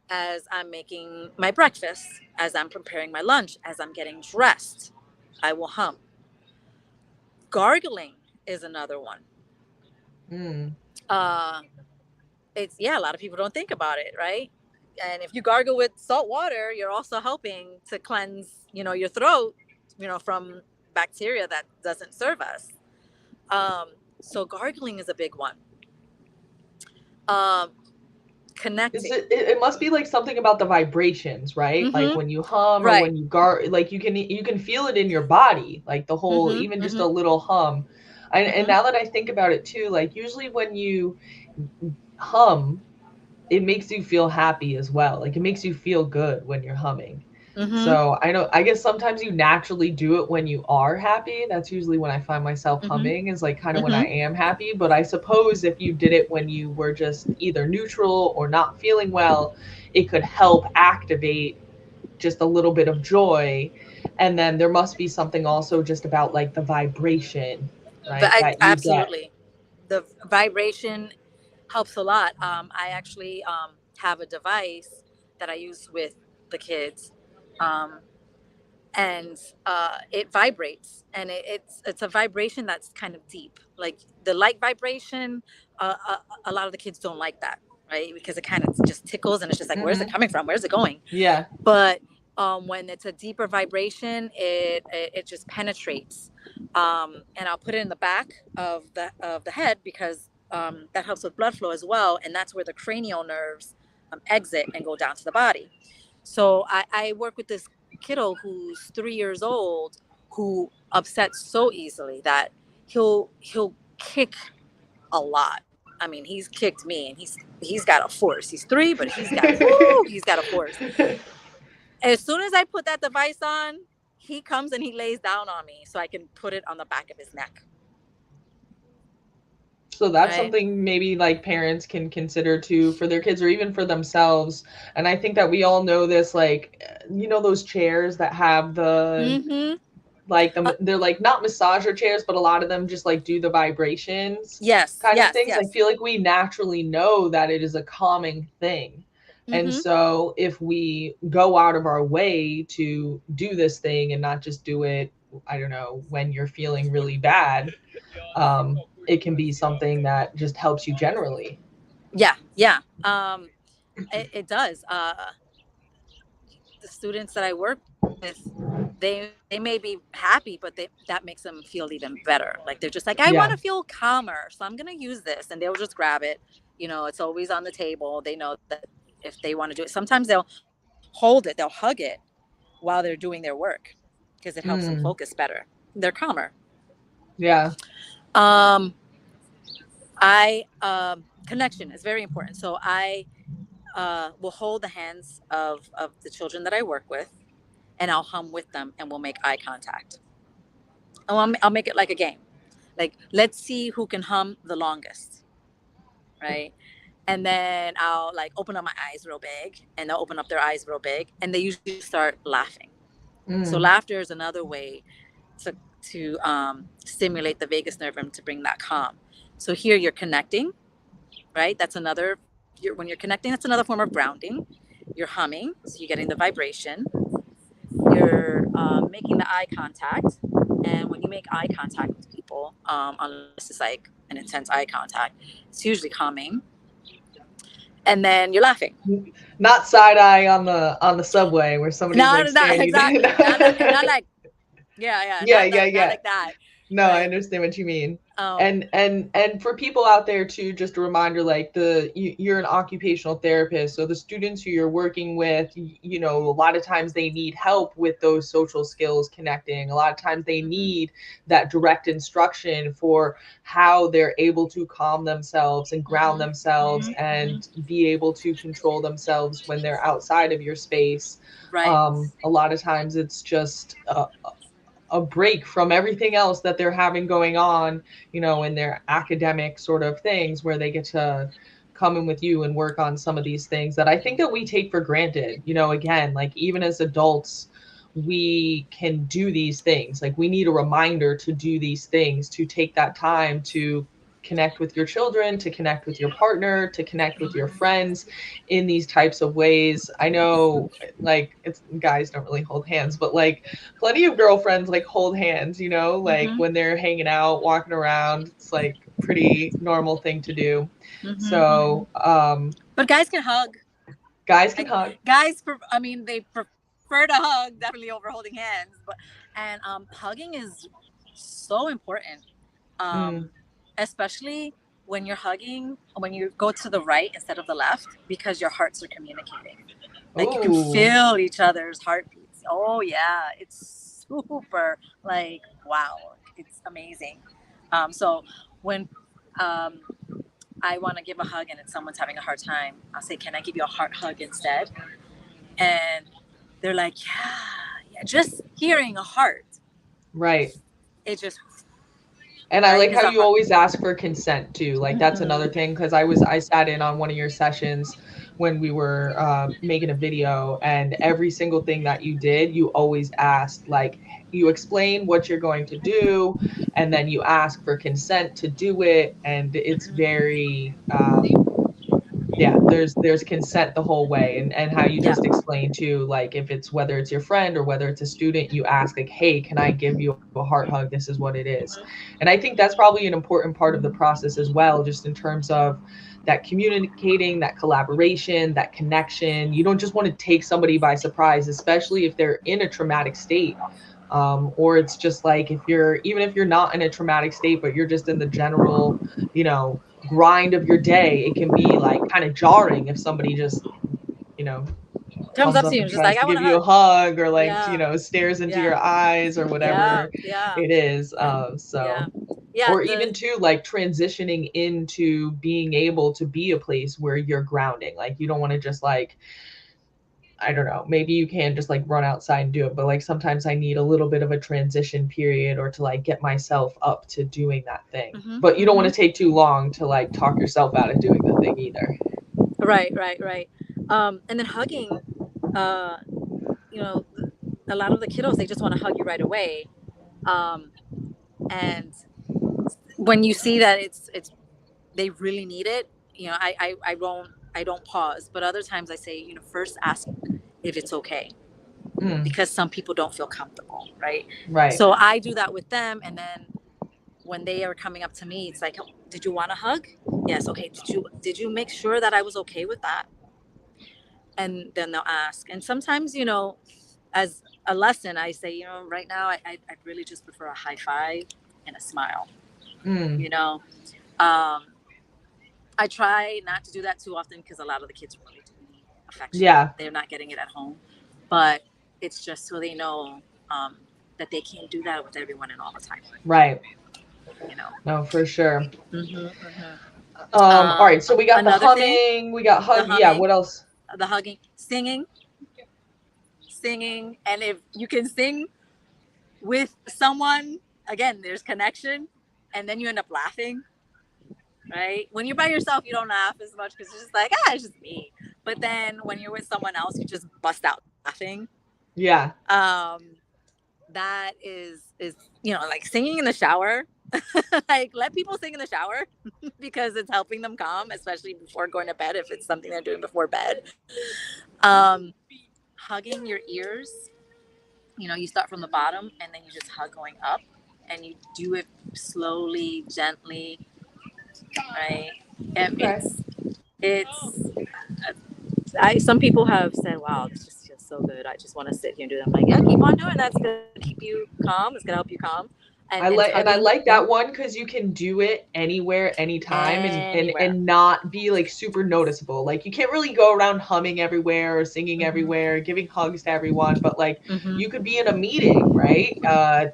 as I'm making my breakfast, as I'm preparing my lunch, as I'm getting dressed. I will hum. Gargling is another one. Mm. Uh, it's, yeah, a lot of people don't think about it, right? And if you gargle with salt water, you're also helping to cleanse, your throat, from bacteria that doesn't serve us. So gargling is a big one. Um, Connecting. It must be like something about the vibrations, right? Like Mm-hmm. when you hum or Right. when you like you can feel it in your body, like the whole, Mm-hmm. even just a Mm-hmm. little hum. And Mm-hmm. now that I think about it too, like usually when you hum, it makes you feel happy as well. Like it makes you feel good when you're humming. Mm-hmm. So I guess sometimes you naturally do it when you are happy. That's usually when I find myself Mm-hmm. humming, is like kind of when I Mm-hmm. am happy. But I suppose if you did it when you were just either neutral or not feeling well, it could help activate just a little bit of joy. And then there must be something also just about like the vibration, But right? That you get. absolutely, the vibration helps a lot. I actually have a device that I use with the kids, um, and it vibrates, and it's a vibration that's kind of deep, like the light vibration. A lot of the kids don't like that, right? Because it kind of just tickles, and it's just like, where's it Hmm. coming from? Where's it going? Yeah. But when it's a deeper vibration, it just penetrates. And I'll put it in the back of the head because that helps with blood flow as well, and that's where the cranial nerves exit and go down to the body. So I work with this kiddo who's 3 years old, who upsets so easily that he'll kick a lot. I mean, he's kicked me, and he's got a force. He's 3, but he's got a force. As soon as I put that device on, he comes and he lays down on me so I can put it on the back of his neck. So that's Right? something maybe like parents can consider too for their kids or even for themselves. And I think that we all know this, like, those chairs that have the, Mm-hmm. like, Uh, they're like not massager chairs, but a lot of them just like do the vibrations yes, kind of yes, things. I yes. feel like we naturally know that it is a calming thing. And Mm-hmm. so if we go out of our way to do this thing and not just do it, I don't know, when you're feeling really bad, it can be something that just helps you generally. Yeah, yeah. It does. The students that I work with, they may be happy, but that makes them feel even better. Like they're just like, I want to Yeah. feel calmer, so I'm gonna use this, and they'll just grab it. It's always on the table. They know that if they want to do it, sometimes they'll hold it, they'll hug it while they're doing their work because it helps them focus Mm, better. They're calmer. yeah. Um, I connection is very important. So I will hold the hands of the children that I work with, and I'll hum with them, and we'll make eye contact. I'll make it like a game. Like, let's see who can hum the longest, right? And then I'll like open up my eyes real big, and they'll open up their eyes real big, and they usually start laughing. So Mm, laughter is another way to stimulate the vagus nerve and to bring that calm. So here you're connecting, right? That's another. When you're connecting, that's another form of grounding. You're humming, so you're getting the vibration. You're making the eye contact, and when you make eye contact with people, unless it's like an intense eye contact, it's usually calming. And then you're laughing. not side eye on the subway where somebody's No, like not staring you down. exactly. Not like, yeah, yeah, Yeah, yeah, not yeah. like that, No, I right? understand what you mean. Um, And for people out there too, just a reminder, like you're an occupational therapist, so the students who you're working with, a lot of times they need help with those social skills connecting. A lot of times they mhm, need that direct instruction for how they're able to calm themselves and ground mhm, themselves mhm, mhm. and be able to control themselves when they're outside of your space. Right. A lot of times it's just a break from everything else that they're having going on, in their academic sort of things where they get to come in with you and work on some of these things that I think that we take for granted. Again, like even as adults, we can do these things. Like we need a reminder to do these things, to take that time to connect with your children, to connect with your partner, to connect with your friends in these types of ways. I know like it's guys don't really hold hands, but like plenty of girlfriends like hold hands, like Mhm, when they're hanging out, walking around. It's like pretty normal thing to do. mhm, mhm. So, But guys can hug. guys can Like hug. guys, I mean, they prefer to hug definitely over holding hands. But and hugging is so important, um, Mm. especially when you're hugging when you go to the right instead of the left because your hearts are communicating. Like you can Ooh. feel each other's heartbeats. Oh yeah, it's super like wow, it's amazing. So when um, I want to give a hug and it's someone's having a hard time, I'll say, "Can I give you a heart hug instead?" And they're like, yeah, just hearing a heart, Right. it just, And I right, like because how a you heart. always ask for consent too. Like that's another Mm-hmm. thing because I sat in on one of your sessions when we were making a video, and every single thing that you did, you always asked like you explain what you're going to do, and then you ask for consent to do it, and it's very yeah, there's consent the whole way, and how you Yeah. just explained too, like if it's whether it's your friend or whether it's a student, you ask like, hey, can I give you a heart hug? This is what it is. And I think that's probably an important part of the process as well, just in terms of that communicating, that collaboration, that connection. You don't just want to take somebody by surprise, especially if they're in a traumatic state. Or it's just like if you're even if you're not in a traumatic state, but you're just in the general, you know, grind of your day, it can be like kind of jarring if somebody just, you know, Comes comes up to up you and and just tries like, to I want give a you hug. a hug or like, Yeah. stares into Yeah. your eyes or Yeah. whatever Yeah. it is. Yeah. So, Yeah. or even too, like transitioning into being able to be a place where you're grounding. Like, you don't want to just like, I don't know, maybe you can just like run outside and do it, but like sometimes I need a little bit of a transition period or to like get myself up to doing that thing. Mm-hmm. But you don't want Mm-hmm. to take too long to like talk yourself out of doing the thing either. Right. Right. Right. And then hugging, uh, you know, a lot of the kiddos, they just want to hug you right away. Um, and when you see that it's they really need it, I don't pause. But other times I say, first ask if it's okay, Mm, because some people don't feel comfortable, right? right. So I do that with them, and then when they are coming up to me, it's like, did you want a hug? Yes. Okay. Did you make sure that I was okay with that? And then they'll ask. And sometimes, as a lesson, I say, right now I'd really just prefer a high five and a smile. Mm, You know, um, I try not to do that too often because a lot of the kids really do need affection. yeah, They're not getting it at home, but it's just so they know that they can't do that with everyone and all the time. right. You know. No, for sure. Mm-hmm, mm-hmm. All right, so we got the Another thing, humming, we got the hug. Yeah, humming, what else? the hugging, singing, and if you can sing with someone, again, there's connection, and then you end up laughing. Right? When you're by yourself, you don't laugh as much because it's just like, it's just me. But then when you're with someone else, you just bust out laughing. Yeah, Um, that is like singing in the shower. Like, let people sing in the shower because it's helping them calm, especially before going to bed if it's something they're doing before bed. Um, Hugging your ears. You start from the bottom and then you just hug going up, and you do it slowly, gently, right? And okay. it's I some people have said, wow, this just feels so good. I just want to sit here and do that. I'm like, yeah, keep on doing that. It's gonna keep you calm. It's gonna help you calm. And I tugging, like yeah, that one because you can do it anywhere, anytime, anywhere. and not be like super noticeable. Like you can't really go around humming everywhere or singing Mm-hmm. everywhere, giving hugs to everyone, but like Mm-hmm. you could be in a meeting, right?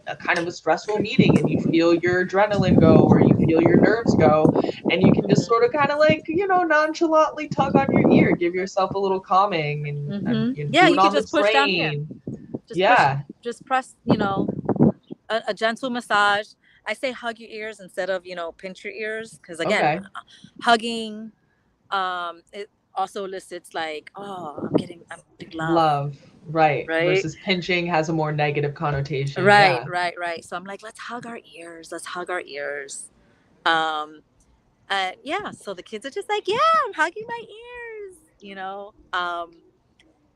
A kind of a stressful meeting, and you feel your adrenaline go or you feel your nerves go, and you can just sort of kind of like, nonchalantly tug on your ear, give yourself a little calming, and Mm-hmm. you Yeah, do it you could on the just push down here. train. Just push. Yeah. Just press. A gentle massage. I say hug your ears instead of pinch your ears, because again, Okay. hugging it also elicits like, I'm getting love, Love, right, right? versus pinching has a more negative connotation, Right, yeah. right, right. So I'm like, let's hug our ears. Let's hug our ears. Um, yeah. So the kids are just like, yeah, I'm hugging my ears.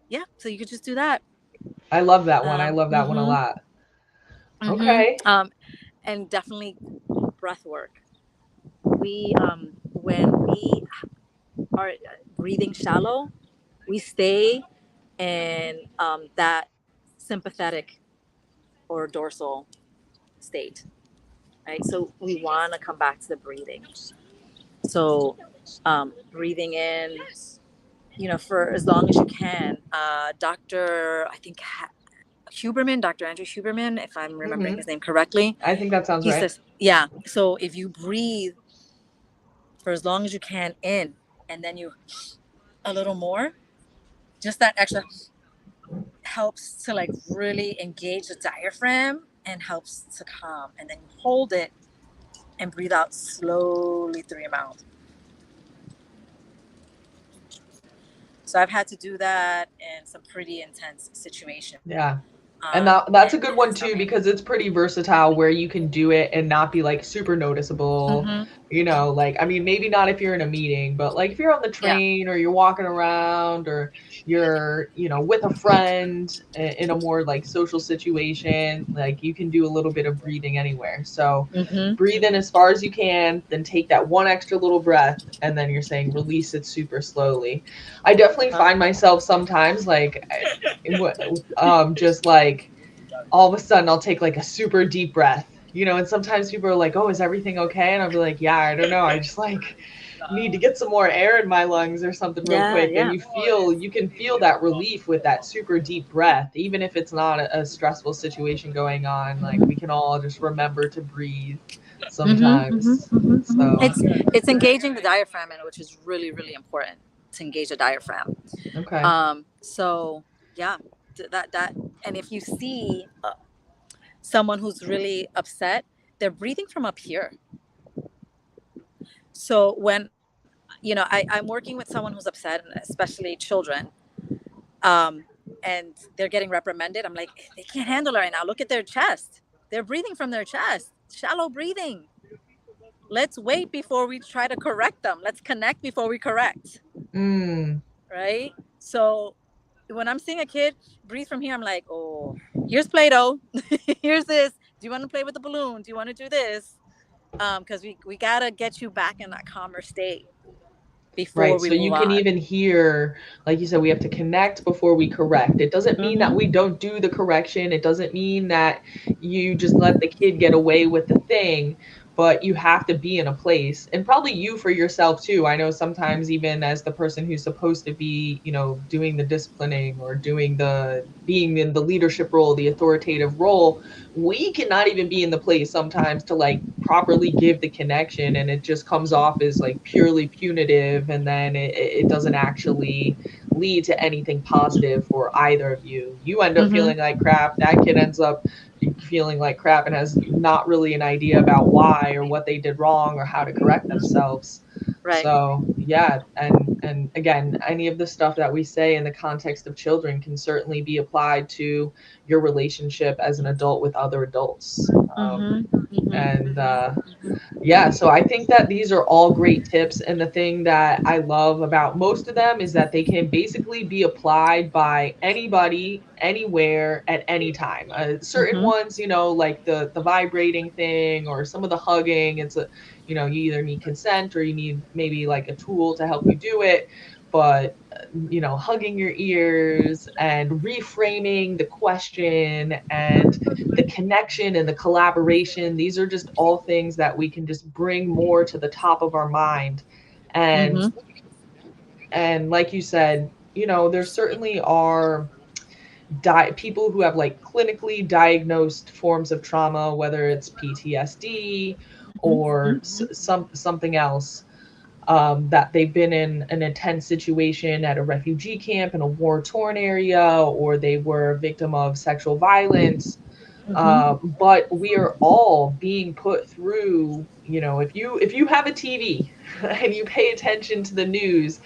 Yeah. So you could just do that. I love that one, I love that one a Mm-hmm, lot. mm-hmm. Okay. And definitely breath work. When we are breathing shallow, we stay in that sympathetic or dorsal state, right? So we want to come back to the breathing. So breathing in, for as long as you can. I think Dr. Andrew Huberman, if I'm remembering Mhm. his name correctly, I think that sounds he right. says, yeah. So if you breathe for as long as you can in, and then you a little more, just that extra, helps to like really engage the diaphragm and helps to calm. And then you hold it and breathe out slowly through your mouth. So I've had to do that in some pretty intense situations. Yeah. And that's a good And one it's too, helped. because it's pretty versatile where you can do it and not be like super noticeable. Mm-hmm. You know, like, I mean, maybe not if you're in a meeting, but like if you're on the Yeah. train or you're walking around or you're, you know, with a friend in a more like social situation, like you can do a little bit of breathing anywhere. So Mm-hmm. breathe in as far as you can, then take that one extra little breath, and then you're saying release it super slowly. I definitely find myself sometimes like, just like all of a sudden I'll take like a super deep breath, you know, and sometimes people are like, "Oh, is everything okay?" And I'll be like, "Yeah, I don't know. I just like need to get some more air in my lungs or something real Yeah, quick." And yeah. you can feel that relief with that super deep breath, even if it's not a stressful situation going on. Like we can all just remember to breathe Mm-hmm, sometimes. mm-hmm, mm-hmm, mm-hmm. So, It's engaging the diaphragm, and which is really really important to engage the diaphragm. okay. So yeah, that and if you see someone who's really upset, they're breathing from up here. So when I'm working with someone who's upset, and especially children, um, and they're getting reprimanded, I'm like, they can't handle it right now. Look at their chest. They're breathing from their chest. Shallow breathing. Let's wait before we try to correct them. Let's connect before we correct. Mm, Right? So when I'm seeing a kid breathe from here, I'm like, oh, here's Play-Doh. Here's this. Do you want to play with the balloon? Do you want to do this? Because we gotta get you back in that calmer state before right. we So move you can on. even hear, like you said, we have to connect before we correct. It doesn't mean that we Mm-hmm. don't do the correction. It doesn't mean that you just let the kid get away with the thing, but you have to be in a place, and probably you for yourself too. I know sometimes even as the person who's supposed to be, you know, doing the disciplining or doing the being in the leadership role, the authoritative role, we cannot even be in the place sometimes to like properly give the connection, and it just comes off as like purely punitive, and then it doesn't actually lead to anything positive for either of you. You end up feeling Mm-hmm. like crap, that kid ends up feeling like crap and has not really an idea about why or what they did wrong or how to correct themselves. Right. So yeah, and again, any of the stuff that we say in the context of children can certainly be applied to your relationship as an adult with other adults. Mm-hmm. And Mm-hmm. Yeah, so I think that these are all great tips. And the thing that I love about most of them is that they can basically be applied by anybody, anywhere, at any time. Certain Mm-hmm. ones, you know, like the vibrating thing or some of the hugging, it's a, you know, you either need consent or you need maybe like a tool to help you do it. But you know, hugging your ears and reframing the question and the connection and the collaboration, these are just all things that we can just bring more to the top of our mind. And Mm-hmm. like you said, you know, there certainly are people who have like clinically diagnosed forms of trauma, whether it's PTSD or something else, that they've been in an intense situation at a refugee camp in a war torn area, or they were a victim of sexual violence. Mm-hmm. But we are all being put through, you know, if you have a TV and you pay attention to the news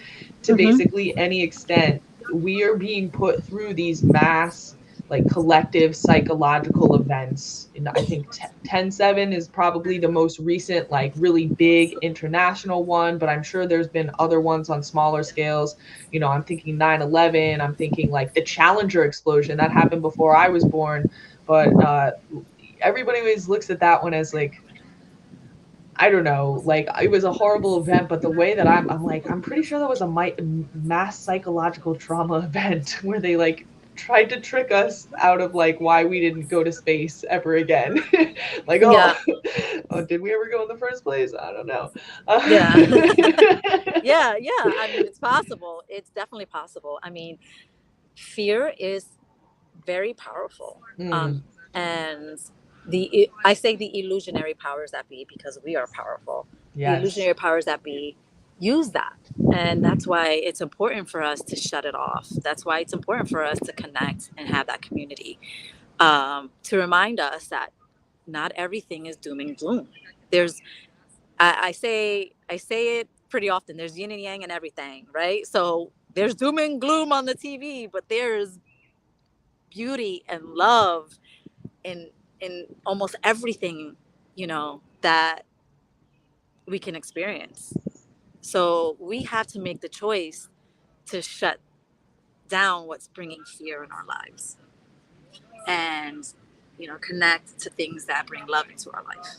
to Mm-hmm. basically any extent, we are being put through these mass like collective psychological events. And I think 10/7 is probably the most recent like really big international one, but I'm sure there's been other ones on smaller scales. You know, I'm thinking 9/11, I'm thinking like the Challenger explosion that happened before I was born. But everybody always looks at that one as like, I don't know, like it was a horrible event. But the way that I'm like, I'm pretty sure that was a mass psychological trauma event where they like tried to trick us out of like why we didn't go to space ever again. Like, oh, Yeah. oh, did we ever go in the first place? I don't know. Yeah. Yeah. Yeah. I mean, it's possible. It's definitely possible. I mean, fear is very powerful. Mm, And I say the illusionary powers that be because we are powerful. The yes. illusionary powers that be use that. And that's why it's important for us to shut it off. That's why it's important for us to connect and have that community, to remind us that not everything is doom and gloom. There's, I say it pretty often. There's yin and yang and everything, right? So there's doom and gloom on the TV, but there's beauty and love in almost everything, that we can experience. So we have to make the choice to shut down what's bringing fear in our lives, and connect to things that bring love into our life.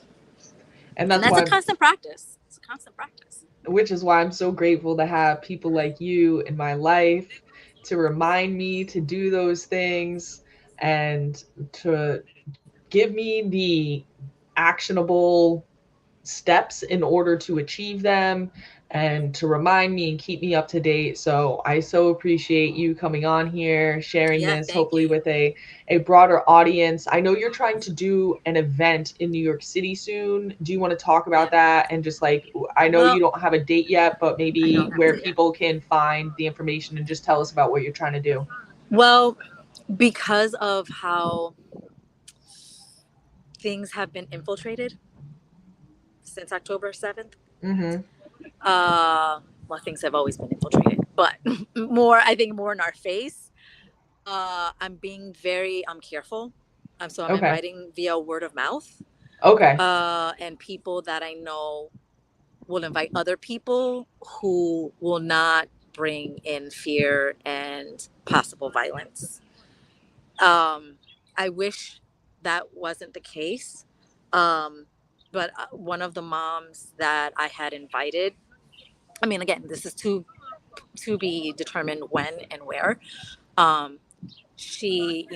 And And that's that's a why, constant practice. It's a constant practice. which is why I'm so grateful to have people like you in my life to remind me to do those things and to give me the actionable steps in order to achieve them and to remind me and keep me up to date. So I so appreciate you coming on here, sharing Yeah, this, thank hopefully you. with a broader audience. I know you're trying to do an event in New York City soon. Do you want to talk about Yeah. that? And just like, I know you Well, don't have a date yet, but I maybe don't have where to yet. people can find the information and just tell us about what you're trying to do. Well, because of how things have been infiltrated since October 7th, Mm-hmm. well, things have always been infiltrated, but more, I think, more in our face. I'm being very careful. So I'm Okay. inviting via word of mouth, Okay. and people that I know will invite other people who will not bring in fear and possible violence. I wish that wasn't the case. Um, but one of the moms that I had invited, I mean, again, this is to be determined when and where. Um, she,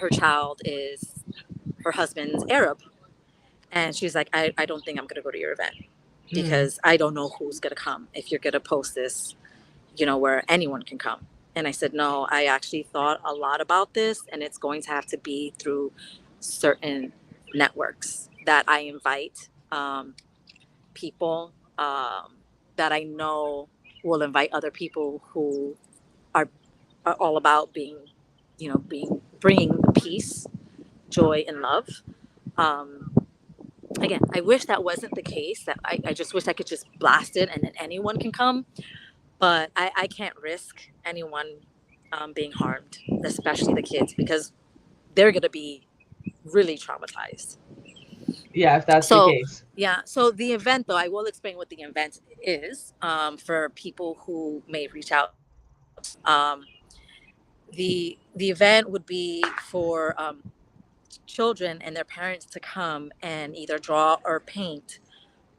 her child is her husband's Arab, and she's like, I don't think I'm gonna go to your event Mm. because I don't know who's gonna come if you're gonna post this, where anyone can come. And I said, no, I actually thought a lot about this, and it's going to have to be through certain networks that I invite, people, that I know will invite other people who are, are all about being, bringing peace, joy, and love. Um, Again, I wish that wasn't the case. That I just wish I could just blast it and then anyone can come. But I can't risk anyone, being harmed, especially the kids, because they're going to be really traumatized. Yeah, if that's the So, case. yeah. So the event, though, I will explain what the event is, for people who may reach out. The event would be for, children and their parents to come and either draw or paint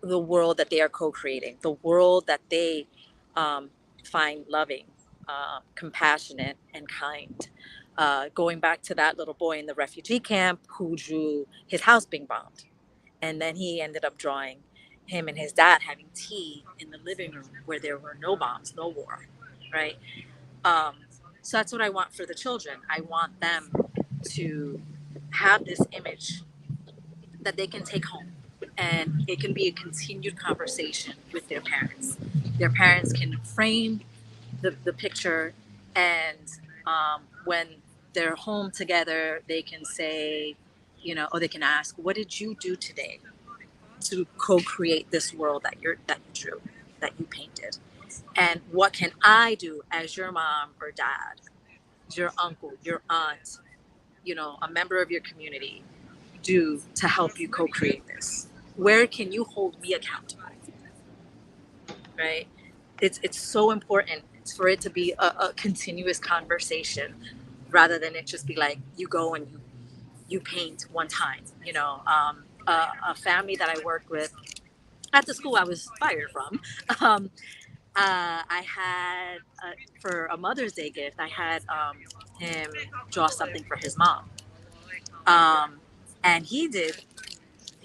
the world that they are co-creating, the world that they, um, find loving, compassionate, and kind. Going back to that little boy in the refugee camp who drew his house being bombed, and then he ended up drawing him and his dad having tea in the living room where there were no bombs, no war, right? Um, so that's what I want for the children. I want them to have this image that they can take home, and it can be a continued conversation with their parents. Their parents can frame the picture, and, when they're home together, they can say, or they can ask, what did you do today to co-create this world that you drew, that you painted, and what can I do as your mom or dad, your uncle, your aunt, a member of your community, do to help you co-create this? Where can you hold me accountable? Right? It's so important for it to be a continuous conversation, rather than it just be like you go and you paint one time. A family that I worked with at the school I was fired from. Um, I had, for a Mother's Day gift, I had, him draw something for his mom, um, and he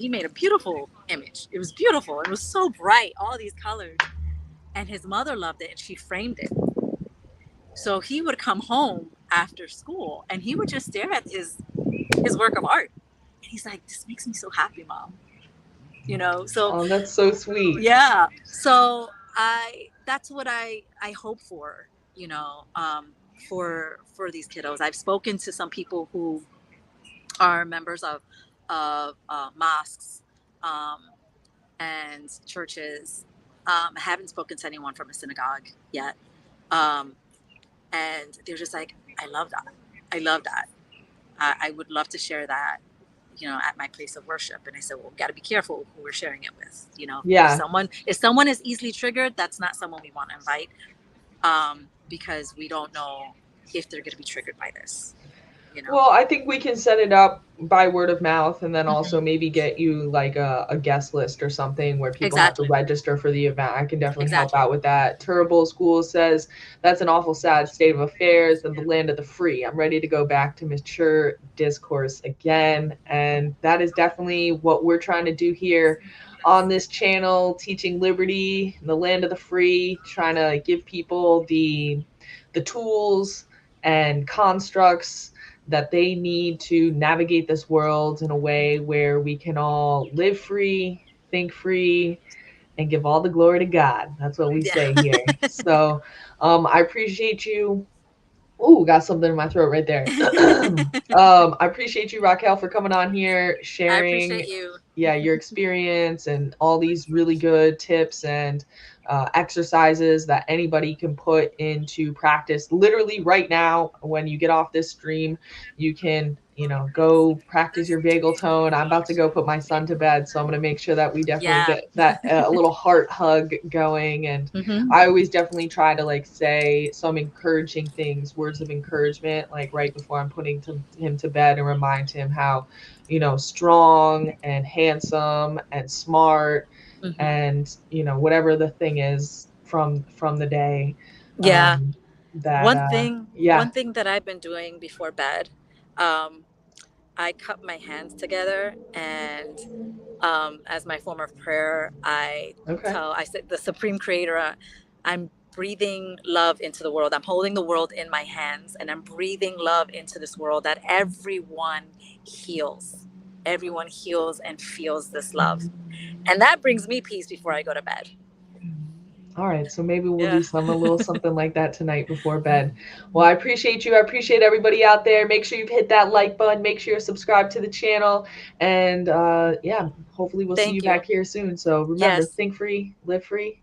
made a beautiful image. It was beautiful. It was so bright, all these colors. And his mother loved it and she framed it. So he would come home after school and he would just stare at his work of art. And he's like, this makes me so happy, mom. So Oh, that's so sweet. yeah. So that's what I hope for, for these kiddos. I've spoken to some people who are members of mosques, um, and churches. I haven't spoken to anyone from a synagogue yet, um, and they're just like, I love that. I love that. I would love to share that, at my place of worship. And I said, well, we got to be careful who we're sharing it with. If Yeah. someone is easily triggered, that's not someone we want to invite, because we don't know if they're going to be triggered by this. Well, I think we can set it up by word of mouth and then also Mm-hmm. maybe get you like a guest list or something where people have to Exactly. register for the event. I can definitely help Exactly. out with that. Terrible School says that's an awful sad state of affairs in the land of the free. I'm ready to go back to mature discourse again. And that is definitely what we're trying to do here on this channel, Teaching Liberty, the land of the free, trying to give people the tools and constructs that they need to navigate this world in a way where we can all live free, think free, and give all the glory to God. That's what we Yeah. say here. So I appreciate you. Ooh, got something in my throat right there. I appreciate you, Raquel, for coming on here, I appreciate sharing, you. yeah, your experience and all these really good tips and exercises that anybody can put into practice. Literally right now, when you get off this stream, you can, go practice your vagal tone. I'm about to go put my son to bed, so I'm going to make sure that we definitely Yeah. get that a little heart hug going. And Mm-hmm. I always definitely try to like say some encouraging things, words of encouragement, like right before I'm putting him to bed and remind him how, strong and handsome and smart Mm-hmm. and, whatever the thing is from the day. Yeah. Um, that, One thing, yeah. one thing that I've been doing before bed, um, I cup my hands together, and as my form of prayer, Okay. I said, the Supreme Creator, I'm breathing love into the world. I'm holding the world in my hands, and I'm breathing love into this world, that everyone heals. Everyone heals and feels this love. And that brings me peace before I go to bed. All right, so maybe we'll Yeah. do a little something like that tonight before bed. Well, I appreciate you. I appreciate everybody out there. Make sure you've hit that like button. Make sure you're subscribed to the channel. And yeah, hopefully we'll see you Thank you. back here soon. So remember, Yes. think free, live free,